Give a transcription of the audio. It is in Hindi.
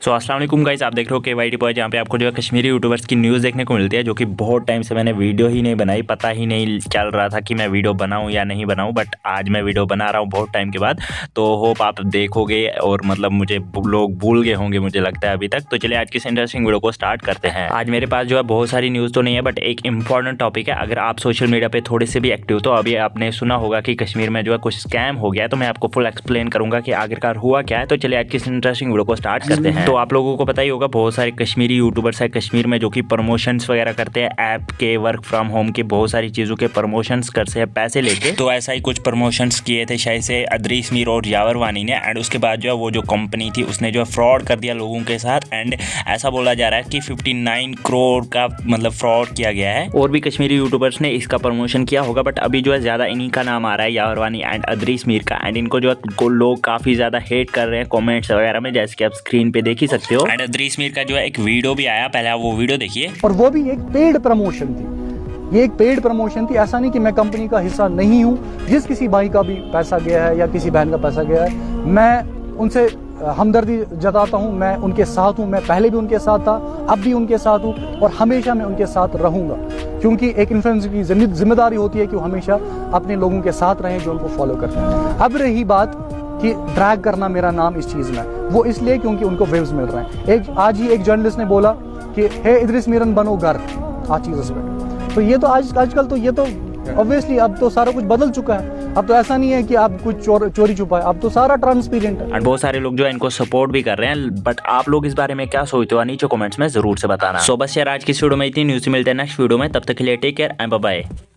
सो अस्सलाम वालेकुम गाइस, आप देख रहे हो KYT पॉइंट, जहाँ पे आपको जो है कश्मीरी यूट्यूबर्स की न्यूज़ देखने को मिलती है, जो कि बहुत टाइम से मैंने वीडियो ही नहीं बनाई, पता ही नहीं चल रहा था कि मैं वीडियो बनाऊं या नहीं बनाऊं, बट आज मैं वीडियो बना रहा हूं बहुत टाइम के बाद। तो होप आप देखोगे और मतलब मुझे लोग भूल गए होंगे मुझे लगता है अभी तक। तो चलिए आज की इस इंटरेस्टिंग वीडियो को स्टार्ट करते हैं। आज मेरे पास जो है बहुत सारी न्यूज़ तो नहीं है, बट एक इंपॉर्टेंट टॉपिक है। अगर आप सोशल मीडिया पर थोड़े से भी एक्टिव, तो अभी आपने सुना होगा कि कश्मीर में जो है कुछ स्कैम हो गया है। तो मैं आपको फुल एक्सप्लेन करूंगा कि आखिरकार हुआ क्या है। तो चलिए आज की इस इंटरेस्टिंग वीडियो को स्टार्ट करते हैं। तो आप लोगों को पता ही होगा, बहुत सारे कश्मीरी यूट्यूबर्स है कश्मीर में जो कि प्रमोशंस वगैरह करते हैं, ऐप के, वर्क फ्रॉम होम के, बहुत सारी चीज़ों के प्रमोशंस करते हैं पैसे लेके। तो ऐसा ही कुछ प्रमोशंस किए थे शायद से अदरीस मीर और यावर वानी ने, एंड उसके बाद जो है वो जो कंपनी थी उसने जो है फ्रॉड कर दिया लोगों के साथ। एंड ऐसा बोला जा रहा है कि 59 करोड़ का मतलब फ्रॉड किया गया है। और भी कश्मीरी यूट्यूबर्स ने इसका प्रमोशन किया होगा, बट अभी जो है ज़्यादा इन्हीं का नाम आ रहा है, यावर वानी एंड अदरीस मीर का। एंड इनको जो है लोग काफ़ी ज़्यादा हेट कर रहे हैं कॉमेंट्स वगैरह में, जैसे कि आप स्क्रीन पे देख ही सकते हो। एंड अदरीस मीर का जो है एक वीडियो भी आया, पहले आप वो वीडियो देखिए। और वो भी एक पेड प्रमोशन थी। ये एक पेड प्रमोशन थी, ऐसा नहीं कि मैं कंपनी का हिस्सा नहीं हूँ। जिस किसी भाई का भी पैसा गया है या किसी बहन का पैसा गया है, मैं उनसे हमदर्दी जताता हूँ, मैं उनके साथ हूँ। मैं पहले भी उनके साथ था, अब भी उनके साथ हूँ और हमेशा मैं उनके साथ रहूँगा, क्योंकि एक इन्फ्लुएंसर की जिम्मेदारी होती है कि वो हमेशा अपने लोगों के साथ रहें जो उनको फॉलो करते हैं। अब रही बात कि ड्रैग करना मेरा नाम इस चीज़ में, वो इसलिए क्योंकि उनको व्यूज मिल रहे हैं। आज ही एक जर्नलिस्ट ने बोला कि हे इदरीस मीरन बनो घर, आज चीज़ पे। तो ये तो आजकल तो ये तो ऑब्वियसली अब तो सारा कुछ बदल चुका है। अब तो ऐसा नहीं है कि आप कुछ चोरी छुपा है, अब तो सारा ट्रांसपेरेंट है। और बहुत सारे लोग जो है इनको सपोर्ट भी कर रहे हैं, बट आप लोग इस बारे में क्या सोचते हो नीचे कमेंट्स में जरूर से बताना। सो बस यार आज की इस वीडियो में इतनी न्यूज़, मिलते हैं नेक्स्ट वीडियो में, तब तक के लिए take care and bye bye.